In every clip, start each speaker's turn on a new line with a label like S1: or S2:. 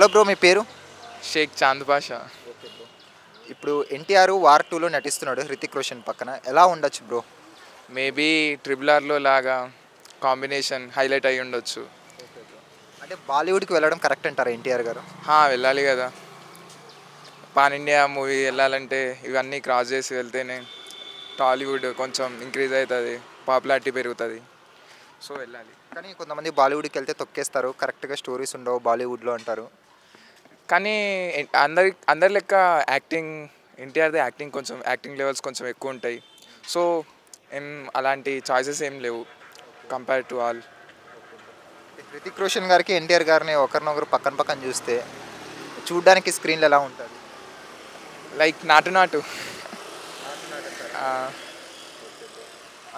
S1: Hello bro, మీ పేరు?
S2: Sheikh Chand Pasha.
S1: Okay bro. ఇప్పుడు ఎన్టీఆర్ వార్ 2లో నటిస్తున్నాడు హృతిక్ రోషన్ పక్కన. ఎలా ఉండొచ్చు బ్రో?
S2: మేబీ ట్రిపుల్ ఆర్లో లాగా కాంబినేషన్ హైలైట్ అయ్యి ఉండొచ్చు.
S1: అంటే బాలీవుడ్కి వెళ్ళడం కరెక్ట్ అంటారా ఎన్టీఆర్ గారు?
S2: వెళ్ళాలి కదా. పాన్ ఇండియా మూవీ వెళ్ళాలంటే ఇవన్నీ క్రాస్ చేసి వెళ్తేనే టాలీవుడ్ కొంచెం ఇంక్రీజ్ అవుతుంది, పాపులారిటీ పెరుగుతుంది. సో వెళ్ళాలి.
S1: కానీ కొంతమంది బాలీవుడ్కి వెళ్తే తొక్కేస్తారు, కరెక్ట్గా స్టోరీస్ ఉండవు బాలీవుడ్లో అంటారు.
S2: కానీ అందరి లెక్క యాక్టింగ్, ఎన్టీఆర్ది యాక్టింగ్ లెవెల్స్ కొంచెం ఎక్కువ ఉంటాయి. సో అలాంటి చాయిసెస్ ఏం లేవు compare to all.
S1: Hrithik Roshan గారికి ఎన్టీఆర్ గారిని ఒకరినొకరు పక్కన పక్కన చూస్తే చూడ్డానికి స్క్రీన్లో ఎలా ఉంటుంది?
S2: లైక్ నాటు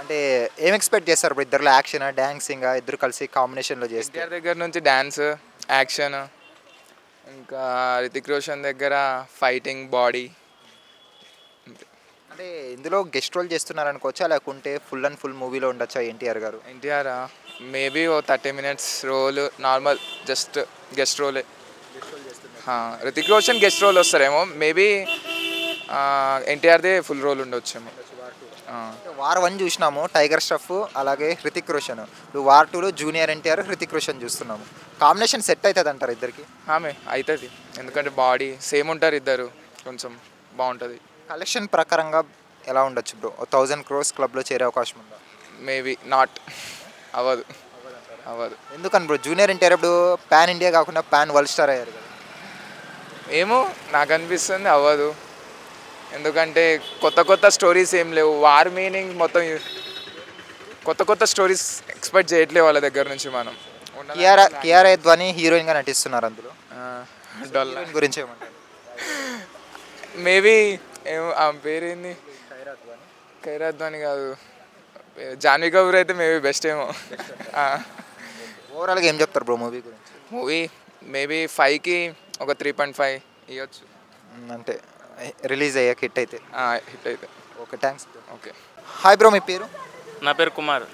S1: అంటే ఏం ఎక్స్పెక్ట్ చేస్తారు ఇప్పుడు ఇద్దరులో? యాక్షన్, డాన్సింగ్ ఇద్దరు కలిసి కాంబినేషన్లో చేస్తే?
S2: ఎన్టీఆర్ దగ్గర నుంచి డ్యాన్స్, యాక్షన్, ఇంకా రితిక్ రోషన్ దగ్గర ఫైటింగ్, బాడీ.
S1: అంటే ఇందులో గెస్ట్ రోల్ చేస్తున్నారు అనుకోవచ్చా, లేకుంటే ఫుల్ అండ్ ఫుల్ మూవీలో ఉండొచ్చా ఎన్టీఆర్ గారు?
S2: ఎన్టీఆర్ మేబీ ఓ 30 minutes role, normal just guest రోలే. రితిక్ రోషన్ గెస్ట్ రోల్ వస్తారేమో, మేబీ ఎన్టీఆర్దే ఫుల్ రోల్ ఉండొచ్చేమో.
S1: వార్ 1 చూసినాము, టైగర్ ష్రాఫ్ అలాగే హృతిక్ రోషన్. ఇప్పుడు వార్ 2లో జూనియర్ ఎన్టీఆర్ హృతిక్ రోషన్ చూస్తున్నాము. కాంబినేషన్ సెట్ అవుతుంది అంటారు ఇద్దరికి?
S2: అవుతుంది, ఎందుకంటే బాడీ సేమ్ ఉంటారు ఇద్దరు, కొంచెం బాగుంటుంది.
S1: కలెక్షన్ ప్రకారంగా ఎలా ఉండొచ్చు బ్రో? 1000 crores క్లబ్లో చేరే అవకాశం ఉందా?
S2: మేబీ నాట్, అవ్వదు.
S1: ఎందుకని బ్రో? జూనియర్ ఎన్టీఆర్ ఇప్పుడు పాన్ ఇండియా కాకుండా పాన్ వరల్డ్ స్టార్ అయ్యారు కదా.
S2: ఏమో నాకు అనిపిస్తుంది అవ్వదు, ఎందుకంటే కొత్త స్టోరీస్ ఏం లేవు. వార్ మీనింగ్ మొత్తం కొత్త స్టోరీస్ ఎక్స్పెక్ట్ చేయట్లేవు వాళ్ళ దగ్గర నుంచి మనం.
S1: కియారా అద్వానీ హీరోయిన్గా నటిస్తున్నారు అందులో. గురించి ఏమంటారు?
S2: మేబీ ఆమె పేరేంది, ఖైరా అద్వానీ కాదు, జాన్వీ కపూర్ అయితే మేబీ బెస్ట్ ఏమో.
S1: ఓవరాల్గా ఏం చెప్తారు బ్రో మూవీ గురించి?
S2: మూవీ మేబీ 5కి ఒక 3.5 ఇవ్వచ్చు.
S1: అంటే రిలీజ్ అయ్యాక హిట్ అయితే?
S2: హిట్ అయితే.
S1: Okay, thanks.
S2: Okay.
S1: Hi bro, మీ పేరు?
S3: నా పేరు కుమార్.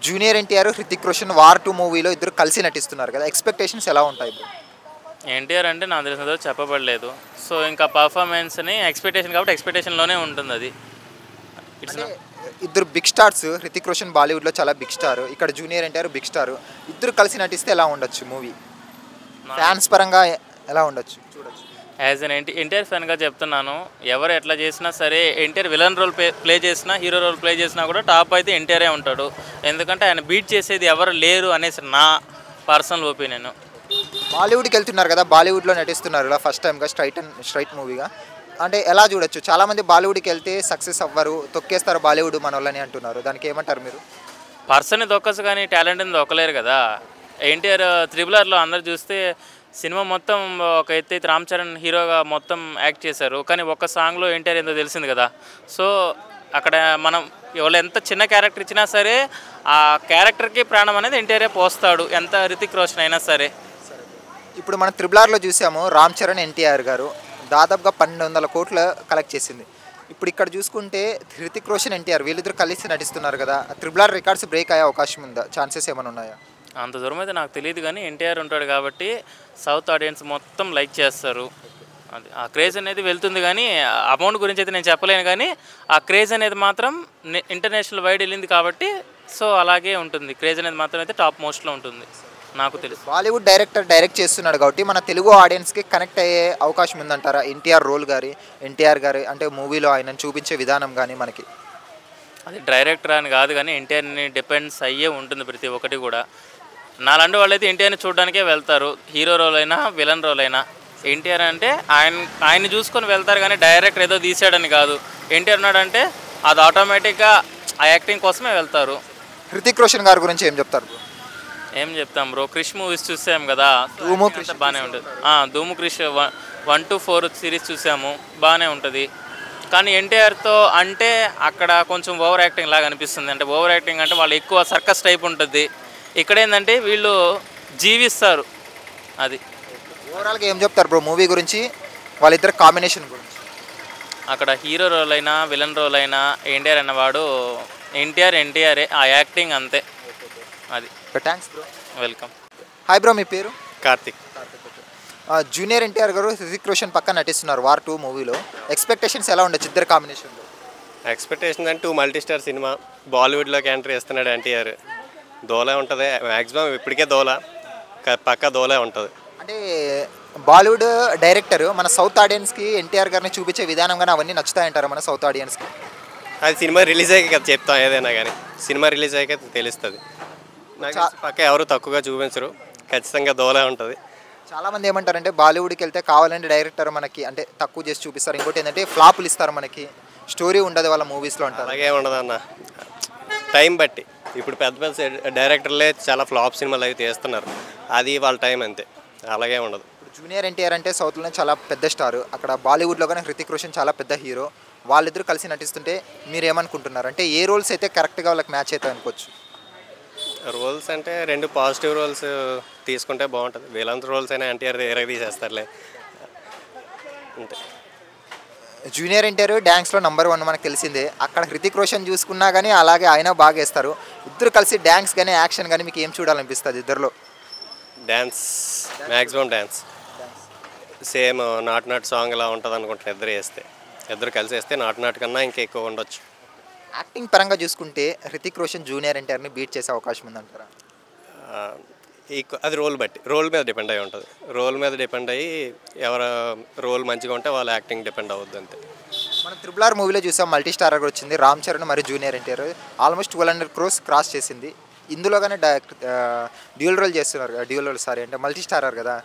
S1: జూనియర్ ఎన్టీఆర్ హృతిక్ రోషన్ వార్ 2 మూవీలో ఇద్దరు కలిసి నటిస్తున్నారు కదా, ఎక్స్పెక్టేషన్స్ ఎలా ఉంటాయి బ్రో?
S3: ఎన్టీఆర్ అంటే నాకు తెలిసినంత చెప్పబడలేదు, సో ఇంకా పర్ఫార్మెన్స్ని ఎక్స్పెక్టేషన్ కాబట్టి ఎక్స్పెక్టేషన్లోనే ఉంటుంది అది.
S1: ఇద్దరు బిగ్ స్టార్స్, హృతిక్ రోషన్ బాలీవుడ్లో చాలా బిగ్ స్టార్, ఇక్కడ జూనియర్ ఎన్టీఆర్ బిగ్ స్టార్, ఇద్దరు కలిసి నటిస్తే ఎలా ఉండొచ్చు మూవీ? ఫ్యాన్స్ పరంగా ఎలా ఉండొచ్చు చూడొచ్చు?
S3: యాజ్ అన్ ఎన్టీఆర్ ఫ్యాన్గా చెప్తున్నాను, ఎవరు ఎట్లా చేసినా సరే, ఎన్టీఆర్ విలన్ రోల్ ప్లే చేసినా, హీరో రోల్ ప్లే చేసినా కూడా టాప్ అయితే ఎన్టీఆరే ఉంటాడు. ఎందుకంటే ఆయన బీట్ చేసేది ఎవరు లేరు అనేసి నా పర్సనల్ ఒపీనియన్.
S1: బాలీవుడ్కి వెళ్తున్నారు కదా, బాలీవుడ్లో నటిస్తున్నారు ఇలా ఫస్ట్ టైంగా స్ట్రైట్ మూవీగా. అంటే ఎలా చూడొచ్చు? చాలామంది బాలీవుడ్కి వెళ్తే సక్సెస్ అవ్వరు, తొక్కేస్తారు బాలీవుడ్ మన వాళ్ళని అంటున్నారు, దానికి ఏమంటారు మీరు?
S3: పర్సన్ని దొక్కచ్చు కానీ టాలెంట్ని దొక్కలేరు కదా. ఎన్టీఆర్ త్రిబుల్ ఆర్లో అందరు చూస్తే సినిమా మొత్తం ఒక ఎత్తైతే రామ్ చరణ్ హీరోగా మొత్తం యాక్ట్ చేశారు, కానీ ఒక్క సాంగ్లో ఎన్టీఆర్ ఏందో తెలిసింది కదా. సో అక్కడ మనం ఎవరు ఎంత చిన్న క్యారెక్టర్ ఇచ్చినా సరే ఆ క్యారెక్టర్కి ప్రాణం అనేది ఎన్టీఆరే పోస్తాడు, ఎంత రితిక్ రోషన్ అయినా సరే.
S1: ఇప్పుడు మనం త్రిబుల్ ఆర్లో చూసాము, రామ్ చరణ్ ఎన్టీఆర్ గారు దాదాపుగా 1200 కోట్లు కలెక్ట్ చేసింది. ఇప్పుడు ఇక్కడ చూసుకుంటే హృతిక్ రోషన్ ఎన్టీఆర్ వీళ్ళిద్దరు కలిసి నటిస్తున్నారు కదా, త్రిబుల్ ఆర్ రికార్డ్స్ బ్రేక్ అయ్యే అవకాశం ఉందా? ఛాన్సెస్ ఏమైనా ఉన్నాయా?
S3: అంత దూరం అయితే నాకు తెలియదు, కానీ ఎన్టీఆర్ ఉంటాడు కాబట్టి సౌత్ ఆడియన్స్ మొత్తం లైక్ చేస్తారు. అది ఆ క్రేజ్ అనేది వెళ్తుంది, కానీ అమౌంట్ గురించి అయితే నేను చెప్పలేను, కానీ ఆ క్రేజ్ అనేది మాత్రం ఇంటర్నేషనల్ వైడ్ వెళ్ళింది కాబట్టి సో అలాగే ఉంటుంది. క్రేజ్ అనేది మాత్రం అయితే టాప్ మోస్ట్లో ఉంటుంది నాకు తెలుసు.
S1: బాలీవుడ్ డైరెక్ట్ చేస్తున్నాడు కాబట్టి మన తెలుగు ఆడియన్స్కి కనెక్ట్ అయ్యే అవకాశం ఉందంటారా? ఎన్టీఆర్ గారి అంటే మూవీలో ఆయన చూపించే విధానం కానీ మనకి
S3: అది డైరెక్టర్ అని కాదు, కానీ ఎన్టీఆర్ని డిపెండ్స్ అయ్యే ఉంటుంది ప్రతి ఒక్కటి కూడా. నాలాంటి వాళ్ళైతే ఎన్టీఆర్ని చూడడానికే వెళ్తారు, హీరో రోల్ అయినా విలన్ రోల్ అయినా. ఎన్టీఆర్ అంటే ఆయన్ని చూసుకొని వెళ్తారు, కానీ డైరెక్టర్ ఏదో తీసాడని కాదు. ఎన్టీఆర్ ఉన్నాడంటే అది ఆటోమేటిక్గా ఆ యాక్టింగ్ కోసమే వెళ్తారు.
S1: హృతిక్ రోషన్ గారి గురించి ఏం చెప్తారు?
S3: ఏం చెప్తాం బ్రో, క్రిష్ మూవీస్ చూసాం కదా, బాగానే ఉంటుంది. ధూము క్రిష్ 1 to 4 సిరీస్ చూసాము, బాగానే ఉంటుంది. కానీ ఎన్టీఆర్తో అంటే అక్కడ కొంచెం ఓవర్ యాక్టింగ్ లాగా అనిపిస్తుంది. అంటే ఓవర్ యాక్టింగ్ అంటే వాళ్ళు ఎక్కువ సర్కస్ టైప్ ఉంటుంది, ఇక్కడ ఏంటంటే వీళ్ళు జీవిస్తారు. అది
S1: ఓవరాల్గా ఏం చెప్తారు బ్రో మూవీ గురించి, వాళ్ళిద్దరు కాంబినేషన్ గురించి?
S3: అక్కడ హీరో రోల్ అయినా విలన్ రోల్ అయినా ఎన్టీఆర్ అన్నవాడు ఎన్టీఆరే, ఆ యాక్టింగ్ అంతే. అది
S1: thanks bro.
S3: Welcome.
S1: Hi bro, మీ పేరు?
S4: కార్తిక్.
S1: జూనియర్ ఎన్టీఆర్ గారు హృతిక్ రోషన్ పక్కన నటిస్తున్నారు వార్ 2 మూవీలో. ఎక్స్పెక్టేషన్స్ ఎలా ఉండొచ్చు ఇద్దరు కాంబినేషన్లో?
S4: ఎక్స్పెక్టేషన్ అంటే 2 మల్టీ స్టార్ సినిమా, బాలీవుడ్లోకి ఎంట్రీ ఇస్తున్నాడు ఎన్టీఆర్. దోలే ఉంటుంది మ్యాక్సిమం, ఇప్పటికే పక్కా దోలే ఉంటుంది.
S1: అంటే బాలీవుడ్ డైరెక్టర్ మన సౌత్ ఆడియన్స్కి ఎన్టీఆర్ గారిని చూపించే విధానం కానీ అవన్నీ నచ్చుతాయంటారా మన సౌత్ ఆడియన్స్కి?
S4: అది సినిమా రిలీజ్ అయ్యాక కదా చెప్తాం ఏదైనా కానీ, సినిమా రిలీజ్ అయ్యాక తెలుస్తుంది. నాకు పక్క ఎవరు తక్కువగా చూపించరు, ఖచ్చితంగా దోలే ఉంటుంది.
S1: చాలామంది ఏమంటారంటే బాలీవుడ్కి వెళ్తే కావాలంటే డైరెక్టర్ మనకి అంటే తక్కువ చేసి చూపిస్తారు, ఇంకోటి ఏంటంటే ఫ్లాపులు ఇస్తారు, మనకి స్టోరీ ఉండదు వాళ్ళ మూవీస్లో అంటారు.
S4: అలాగే ఉండదు అన్న, టైం బట్టి. ఇప్పుడు పెద్ద పెద్ద డైరెక్టర్లే చాలా ఫ్లాప్ సినిమాలు అవి తీస్తున్నారు, అది వాళ్ళ టైం అంతే, అలాగే ఉండదు.
S1: జూనియర్ ఎన్టీఆర్ అంటే సౌత్లోనే చాలా పెద్ద స్టార్, అక్కడ బాలీవుడ్లో కానీ హృతిక్ రోషన్ చాలా పెద్ద హీరో. వాళ్ళిద్దరూ కలిసి నటిస్తుంటే మీరు ఏమనుకుంటున్నారు? అంటే ఏ రోల్స్ అయితే కరెక్ట్గా వాళ్ళకి మ్యాచ్ అవుతాయి అనుకోవచ్చు?
S4: రోల్స్ అంటే 2 పాజిటివ్ రోల్స్ తీసుకుంటే బాగుంటుంది. వీళ్ళంత రోల్స్ అయినా ఎన్టీఆర్ తీసేస్తారులే అంతే.
S1: జూనియర్ ఎన్టీఆర్ డ్యాన్స్లో నెంబర్ 1 మనకు తెలిసిందే. అక్కడ హృతిక్ రోషన్ చూసుకున్నా కానీ అలాగే ఆయన బాగా వేస్తారు. ఇద్దరు కలిసి డ్యాన్స్ కానీ యాక్షన్ కానీ మీకు ఏం చూడాలనిపిస్తుంది ఇద్దరిలో?
S4: Dance, maximum dance. Same not not song ఇలా ఉంటుంది అనుకుంటున్నాను. ఇద్దరు కలిసి వేస్తే నాట్ నాట్ కన్నా ఇంకా ఎక్కువ ఉండొచ్చు.
S1: యాక్టింగ్ పరంగా చూసుకుంటే హృతిక్ రోషన్ జూనియర్ ఎన్టీఆర్ని బీట్ చేసే అవకాశం ఉందంటారా?
S4: అది రోల్ మీద డిపెండ్ అయ్యి ఉంటుంది. రోల్ మీద డిపెండ్ అయ్యి ఎవరు రోల్ మంచిగా ఉంటే వాళ్ళ యాక్టింగ్ డిపెండ్ అవ్వద్దు అంతే.
S1: మనం త్రిబుల్ మూవీలో చూసాం, మల్టీ స్టారర్గా వచ్చింది రామ్ చరణ్ మరియు junior NTR. Almost 1200 crores cross చేసింది. ఇందులో కానీ డ్యూయల్ రోల్ అంటే మల్టీ స్టారర్ కదా,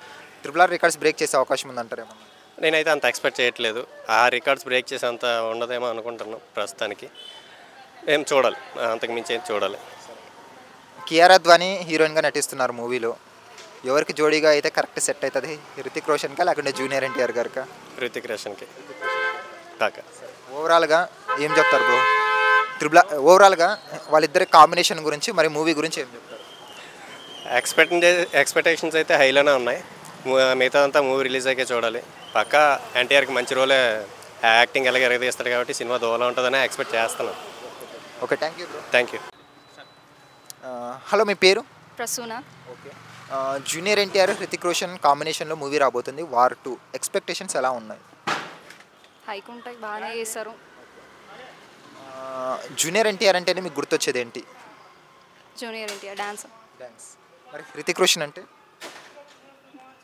S1: త్రిబుల్ రికార్డ్స్ బ్రేక్ చేసే అవకాశం ఉందంటారేమో?
S4: నేనైతే అంత ఎక్స్పెక్ట్ చేయట్లేదు. ఆ రికార్డ్స్ బ్రేక్ చేసేంత ఉండదేమో అనుకుంటున్నాను ప్రస్తుతానికి. ఏం చూడాలి, అంతకు మించి ఏం చూడాలి.
S1: కియారా అద్వానీ హీరోయిన్గా నటిస్తున్నారు మూవీలో. ఎవరికి జోడీగా అయితే కరెక్ట్ సెట్ అవుతుంది? హృతిక్ రోషన్కా లేకుంటే జూనియర్ ఎన్టీఆర్ గారికా?
S4: హృతిక్ రోషన్కి కాక.
S1: ఓవరాల్గా ఏం చెప్తారు బ్రో? ఓవరాల్గా వాళ్ళిద్దరి కాంబినేషన్ గురించి మరి మూవీ గురించి ఏం చెప్తారు?
S4: ఎక్స్పెక్టేషన్స్ అయితే హైలోనే ఉన్నాయి. మిగతా అంతా మూవీ రిలీజ్ అయ్యాకే చూడాలి. పక్కా ఎన్టీఆర్కి మంచి రోలే, యాక్టింగ్ ఎలాగ ఎరగదీస్తాడు కాబట్టి సినిమా దోలా ఉంటుందని ఎక్స్పెక్ట్ చేస్తున్నాను.
S1: Okay, thank you bro.
S4: Thank you.
S1: Hello, మీ పేరు?
S5: ప్రసూన.
S1: ఓకే. జూనియర్ ఎన్టీఆర్ హృతిక్ రోషన్ కాంబినేషన్లో మూవీ రాబోతుంది వార్ 2. ఎక్స్పెక్టేషన్స్ ఎలా ఉన్నాయి?
S5: హైక్ ఉంటాయి, బాగానే చేస్తారు.
S1: జూనియర్ ఎన్టీఆర్ అంటేనే మీకు గుర్తొచ్చేది ఏంటి?
S5: Junior NTR dance.
S1: మరి హృతిక్ రోషన్ అంటే?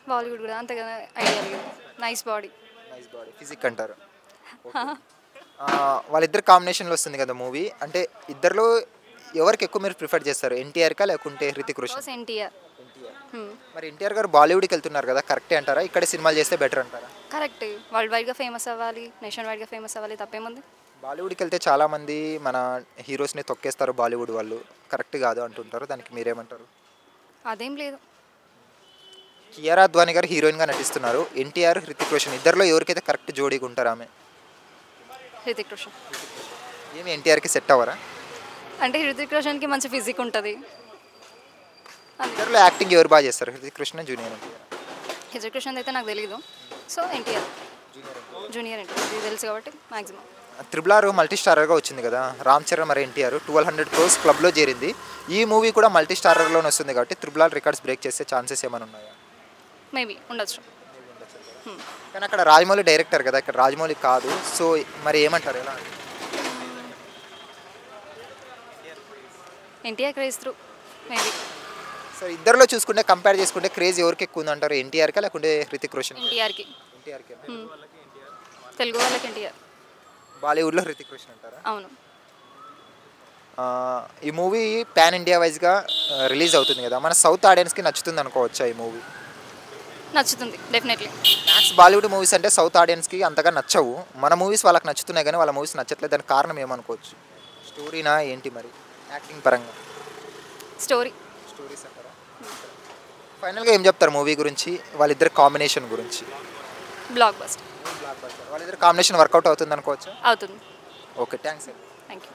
S5: బాలీవుడ్ కూడా అంతగా ఐడియా లేదు. నైస్ బాడీ,
S1: ఫిజిక్ అంటారు. వాళ్ళిద్దరు కాంబినేషన్లో వస్తుంది కదా మూవీ, అంటే ఇద్దరిలో ఎవరికి ఎక్కువ మీరు ప్రిఫర్ చేస్తారు, ఎన్టీఆర్కా లేకుంటే హృతిక్ రోషన్?
S5: ఎన్టీఆర్.
S1: మరి ఎన్టీఆర్ గారు బాలీవుడ్కి వెళ్తున్నారు కదా, కరెక్టే అంటారా? ఇక్కడ సినిమాలు చేస్తే బెటర్ అంటారా?
S5: కరెక్ట్. వరల్డ్ వైడ్గా ఫేమస్ అవ్వాలి, నేషన్ వైడ్గా ఫేమస్ అవ్వాలి, తప్పేముంది?
S1: బాలీవుడ్కి వెళ్తే చాలామంది మన హీరోస్ని తొక్కేస్తారు బాలీవుడ్ వాళ్ళు, కరెక్ట్ కాదు అంటుంటారు, దానికి మీరేమంటారు?
S5: అదేం లేదు.
S1: కియారా అద్వానీ గారు హీరోయిన్గా నటిస్తున్నారు. ఎన్టీఆర్ హృతిక్ రోషన్ ఇద్దరిలో ఎవరికైతే కరెక్ట్ జోడీగా ఉంటారు ఆమె?
S5: హృతిక్ రోషన్.
S1: ఏమి ఎన్టీఆర్కి సెట్ అవ్వరా?
S5: అంటే హృతిక్ రోషన్కి మంచి ఫిజిక్ ఉంటుంది.
S1: ఇద్దరిలో యాక్టింగ్ ఎవరు బాగా చేస్తారు, హృతిక్ రోషన్ జూనియర్ ఎన్టీఆర్?
S5: హృతిక్ రోషన్ అయితే నాకు తెలియదు, సో ఎన్టీఆర్. జూనియర్ ఎన్టీఆర్ ఇది తెలుసు కాబట్టి మ్యాక్సిమం.
S1: త్రిబుల్ మల్టీ స్టారర్గా వచ్చింది కదా, రామ్ చరణ్ మరి ఎన్టీఆర్ 1200 crores క్లబ్లో చేరింది. ఈ మూవీ కూడా మల్టీ స్టారర్లోనే వస్తుంది కాబట్టి త్రిబుల్ రికార్డ్స్ బ్రేక్ చేసే ఛాన్సెస్ ఏమైనా ఉన్నాయా?
S5: మేబీ ఉండొచ్చు.
S1: కానీ అక్కడ రాజమౌళి డైరెక్టర్ కదా, ఇక్కడ రాజమౌళి కాదు, సో మరి ఏమంటారు? ఎలా?
S5: NTR craze through maybe.
S1: So ఇద్దరిలో చూసుకుంటే కంపేర్ చేసుకుంటే క్రేజ్ ఎవరికి ఎక్కువ ఉంది అంటారు, ఎన్టీఆర్కా లేకుంటే హృతిక్ రోషన్?
S5: ఎన్టీఆర్కి. తెలుగు వాళ్ళకి ఎన్టీఆర్,
S1: బాలీవుడ్లో హృతిక్ రోషన్ అంటారా?
S5: అవును.
S1: ఈ మూవీ పాన్ ఇండియా వైజ్గా రిలీజ్ అవుతుంది కదా, మన సౌత్ ఆడియన్స్కి నచ్చుతుంది అనుకోవచ్చా ఈ మూవీ?
S5: నచ్చుతుంది డెఫినెట్లీ.
S1: మ్యాక్స్ బాలీవుడ్ మూవీస్ అంటే సౌత్ ఆడియన్స్కి అంతగా నచ్చవు, మన మూవీస్ వాళ్ళకి నచ్చుతున్నాయి కానీ వాళ్ళ మూవీస్ నచ్చట్లేదు. దానికి కారణం ఏమనుకోవచ్చు? స్టోరీనా ఏంటి మరి, యాక్టింగ్ పరంగా? స్టోరీస్ అంటారా? ఫైనల్గా ఏం చెప్తారు మూవీ గురించి, వాళ్ళిద్దరు కాంబినేషన్ గురించి?
S5: Block buster.
S1: వాళ్ళిద్దరు కాంబినేషన్ వర్కౌట్ అవుతుంది అనుకోవచ్చు?
S5: అవుతుంది.
S1: Okay, thanks.
S5: Thank you.